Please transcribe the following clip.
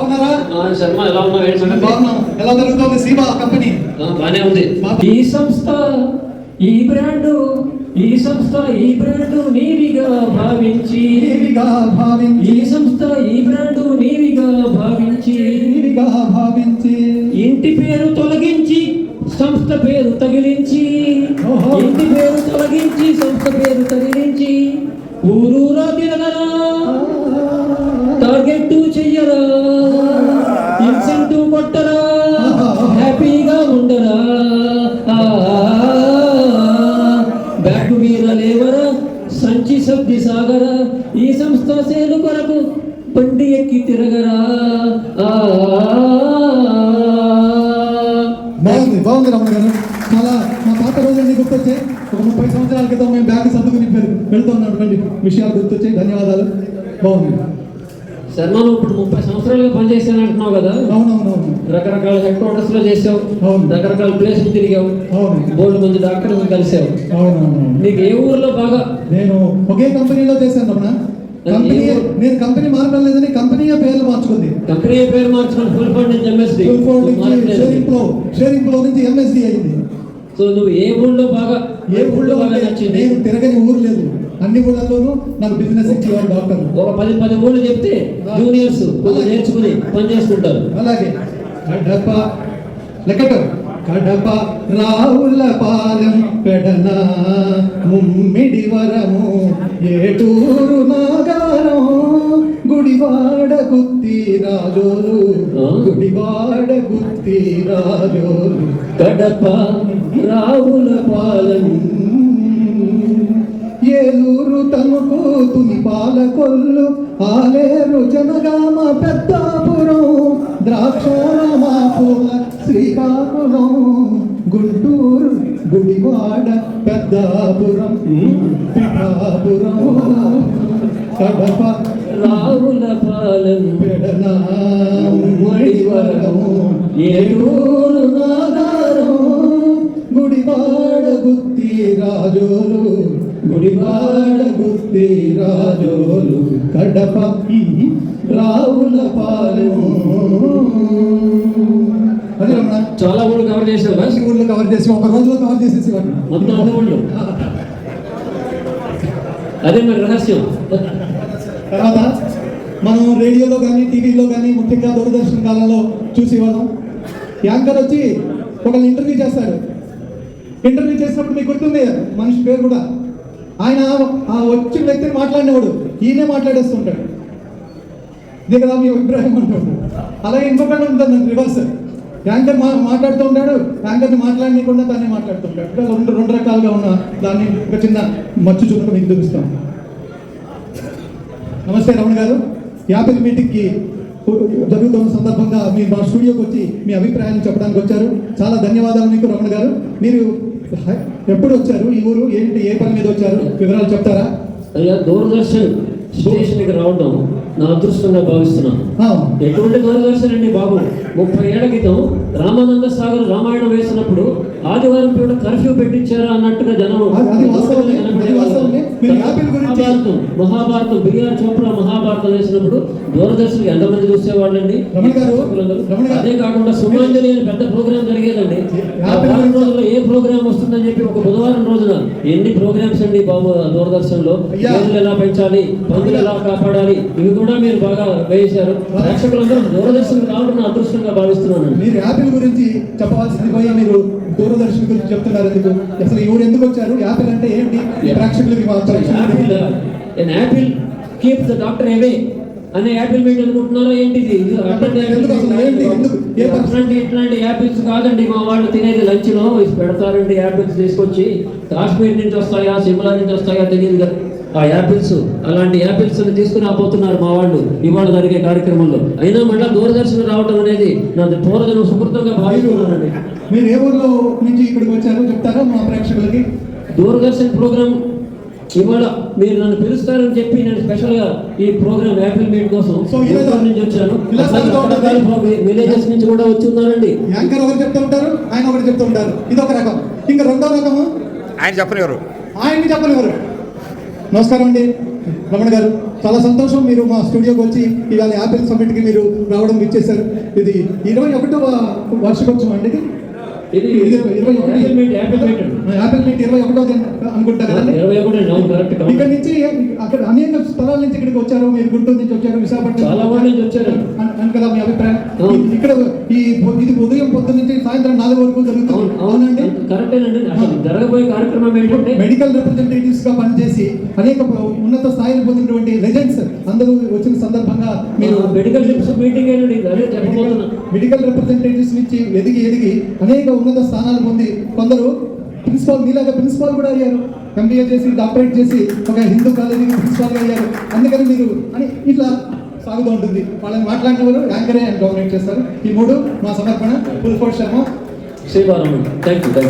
బాగున్నారా? శర్మ ఎలా ఉన్నావు? ఏంటి సంగతి? బాగున్నాం. ఎలా జరుగుతుంది సీబా కంపెనీ? బానే ఉంది. ఈ సంస్థ ఈ బ్రాండ్ నీవిగా భావించి ఈ సంస్థ ఈ బ్రాండ్ నీవిగా భావించి ఇంటి పేరు తొలగించి సంస్థ పేరు తగిలించి ఇంటి పేరు తొలగించి సంస్థ పేరు తగిలించి ఊరూరా తిరగరా, టార్గెట్ చెయ్యరా, ఇన్సెంటివ్ కొట్టరా, హ్యాపీగా ఉండరా, బ్యాగ్ మీద లేవరా, సంచి సబ్ది సాగరా, ఈ సంస్థ సేలు కొరకు బండి ఎక్కి తిరగరా. బాగుంది రమణ గారు. చాలా మా పాత రోజులన్నీ గుర్తొచ్చాయి. ఒక 30 సంవత్సరాల క్రితం మేము బ్యాగ్ సర్దుకుని వెళ్తున్నటువంటి విషయాలు వచ్చాయి. ధన్యవాదాలు. బాగుంది. శర్మ, నువ్వు ఇప్పుడు 30 సంవత్సరాలుగా పనిచేసాను అంటున్నావు కదా? అవునవునవును. రకరకాల హెడ్ క్వార్టర్స్ లో చేసావు, రకరకాల ప్లేసులు తిరిగావు, బోర్డు మంది డాక్టర్స్ కలిసావు. అవునవును. నీకు ఏ ఊర్లో బాగా? నేను ఒకే కంపెనీలో చేశాను రమణ. నేను కంపెనీ మార్చడం లేదని కంపెనీ పేర్లు మార్చుకుంది. కంపెనీ పేరు మార్చుకుని ఫుల్ ఫండ్ నుంచి ఎంఎస్డి, షేరింగ్ ఫ్లో నుంచి ఎంఎస్డి అయింది. సో నువ్వు ఏ ఊళ్ళో బాగా నచ్చింది? నేను తిరగని ఊరు లేదు. అన్ని ఊళ్ళలోనూ నాకు బిజినెస్ ఇచ్చేవారు డాక్టర్. ఒక 10 ఊళ్ళు చెప్తే జూనియర్స్ కొంచెం నేర్చుకుని పని చేసుకుంటారు. అలాగే కడప రావులపాలెం పెడన ముమ్మిడి వరము ఏటూరు నాగారం గుడివాడ గుత్తి రాజోలు కడప రావులపాలెం ఏలూరు తణుకు తునిపాల కొల్లు ఆలేరు జనగామ పెద్దాపురం ద్రాక్షారామాపుల శ్రీకాకుళం గుంటూరు గుడివాడ పెద్దాపురం పిఠాపురం కడప రావులపాలెం పెడన మడివరం ఏలూరు నాగారం గుడివాడ గుత్తి రాజోలు కడప రావులపాలెం. అదే రమణ, చాలా ఊళ్ళు కవర్ చేసావు. ఊళ్ళు కవర్ చేసి ఒక రోజులో కవర్ చేసేసి మొత్తం అన్ని ఊళ్ళు. అదే మరి రహస్యం. తర్వాత మనం రేడియోలో కానీ టీవీలో కానీ ముఖ్యంగా దూరదర్శన్ కాలంలో చూసేవాళ్ళం. యాంకర్ వచ్చి ఒకళ్ళు ఇంటర్వ్యూ చేస్తాడు. ఇంటర్వ్యూ చేసినప్పుడు మీకు గుర్తుంది మనిషి పేరు కూడా. ఆయన ఆ వచ్చిన వ్యక్తిని మాట్లాడినవాడు ఈయనే మాట్లాడేస్తుంటాడు. ఇదే కదా మీ అభిప్రాయం అంటాడు. అలాగే ఇంకొకటి ఉంటుంది నాకు రివర్స్. యాంకర్ మాట్లాడుతూ ఉంటాడు, యాంకర్ని మాట్లాడనీయకుండా దాన్ని మాట్లాడుతుంటాడు. రెండు రకాలుగా ఉన్న దాన్ని ఒక చిన్న మచ్చు చూపు మీకు చూపిస్తాం. నమస్తే రమణ గారు. యాపిల్ మీటింగ్కి జరుగుతున్న సందర్భంగా మీరు మా స్టూడియోకి వచ్చి మీ అభిప్రాయాన్ని చెప్పడానికి వచ్చారు. చాలా ధన్యవాదాలు మీకు రమణ గారు. మీరు ఎప్పుడు వచ్చారు? ఈ ఊరు ఏంటి, ఏ పని మీద వచ్చారు, వివరాలు చెప్తారా? అయ్యా, దూరదర్శన్ స్టేషన్కి రావడం నా అదృష్టంగా భావిస్తున్నాను. ఎటువంటి దూరదర్శన్ అండి బాబు. 30 ఏళ్ల క్రితం రామానంద సాగర్ రామాయణం వేసినప్పుడు ఆదివారం పూట కర్ఫ్యూ పెట్టించారా అన్నట్టుగా జనం. మహాభారతం బిఆర్ చోప్రా మహాభారతం వేసినప్పుడు దూరదర్శన్ ఎంతమంది చూసేవాళ్ళండి. అదే కాకుండా సుమాంజలి అని పెద్ద ప్రోగ్రామ్ జరిగేదండి. ఆ వారం రోజుల్లో ఏ ప్రోగ్రామ్ వస్తుందని చెప్పి ఒక బుధవారం రోజున ఎన్ని ప్రోగ్రామ్స్ అండి బాబు దూరదర్శన్ లో. పేర్లు ఎలా పెంచాలి, పందులు ఎలా కాపాడాలి, ఇవి కూడా మీరు బాగా వేశారు. ప్రేక్షకులందరూ దూరదర్శన్ రావడం అదృష్టంగా భావిస్తున్నాను. మీరు యాపిల్ గురించి చెప్పవలసింది పోయి మీరు దూరదర్శన్ గురించి చెప్తున్నారు. ఎందుకు అసలు ఈ ఊరు ఎందుకు వచ్చారు? యాపిల్ అంటే ఏంటి ప్రేక్షకులకి? Apple keep the doctor away అనే యాపిల్ మీట్ అనుకుంటున్నారా ఏంటిది? ఇట్లాంటి యాపిల్స్ కాదండి. మా వాళ్ళు తినేది లంచ్ లో పెడతారండి. యాపిల్స్ తీసుకొచ్చి కాశ్మీర్ నుంచి వస్తాయా, సిమ్లా నుంచి వస్తాయా తెలియదు కదా. ఆ యాపిల్స్, అలాంటి యాపిల్స్ తీసుకుని రాబోతున్నారు మా వాళ్ళు ఇవాళ జరిగే కార్యక్రమంలో. అయినా మళ్ళీ దూరదర్శన్ రావడం అనేది నా పూర్వజన్మ సుకృతంగా భావిస్తున్నానండి. మీరు ఏ ఊర్లో నుంచి ఇక్కడికి వచ్చారో చెప్తారా మా ప్రేక్షకులకి? దూరదర్శన్ ప్రోగ్రామ్ ఇవాళ మీరు నన్ను పిలుస్తారని చెప్పి నేను స్పెషల్ గా ఈ ప్రోగ్రామ్ యాపిల్ మీట్ కోసం నుంచి వచ్చాను. విలేజెస్ నుంచి కూడా వచ్చి ఉన్నారండి. యాంకర్ ఒకరు చెప్తూ ఉంటారు, ఆయన ఒకరు చెప్తూ ఉంటారు. ఇది ఒక రకం. ఇంకా రెండో రకము ఆయన చెప్పనివారు, ఆయన్ని చెప్పనివారు. నమస్కారం అండి రమణ గారు, చాలా సంతోషం మీరు మా స్టూడియోకి వచ్చి ఇవాళ యాపిల్ సమ్మిట్కి మీరు రావడం ఇచ్చేశారు. ఇది 21వ వార్షికోత్సవం అండి. ఇది 21 యాపిల్ మీట్ 21వ అనుకుంటా కదండి. 21 అవును, కరెక్ట్. ఇక్కడ నుంచి అక్కడ అనేక స్థలాల నుంచి ఇక్కడికి వచ్చారు, మీరు గుంటూరు నుంచి వచ్చారు, విశాఖపట్నం చాలా ఊళ్ళ నుంచి వచ్చారు అని కదా మీ అభిప్రాయం? ఇక్కడ ఇది ఉదయం పొద్దు నుంచి సాయంత్రం 4 వరకు జరుగుతుంది. అవునండి, కరెక్టేనండి. అసలు జరగబోయే కార్యక్రమం ఏంటంటే మెడికల్ రిప్రజెంటేటివ్స్ గా పనిచేసి అనేక ఉన్నత స్థాయిలు పొందినటువంటి లెజెండ్స్ అందరూ వచ్చిన సందర్భంగా మీరు మెడికల్ టిప్స్ మీటింగ్ ఏంటండి, అదే చెప్పబోతున్నా. మెడికల్ రిప్రజెంటేటివ్స్ నుంచి ఎదిగి అనేక ఉన్నత స్థానాలు పొంది కొందరు ప్రిన్సిపాల్, మీలాగా ప్రిన్సిపాల్ కూడా అయ్యారు. ఎంబీఏ చేసి డాక్టరేట్ చేసి ఒక హిందూ కాలేజీకి ప్రిన్సిపాల్గా అయ్యారు. అందుకని మీరు అని ఇట్లా సాగుతూ ఉంటుంది. వాళ్ళని మాట్లాడిన వారు యాంకరే అని డామినేట్ చేస్తారు. ఈ 3 మా సమర్పణ. ఫుల్ ఫోర్ట్ శర్మ, శ్రీబాలరావు. Thank you.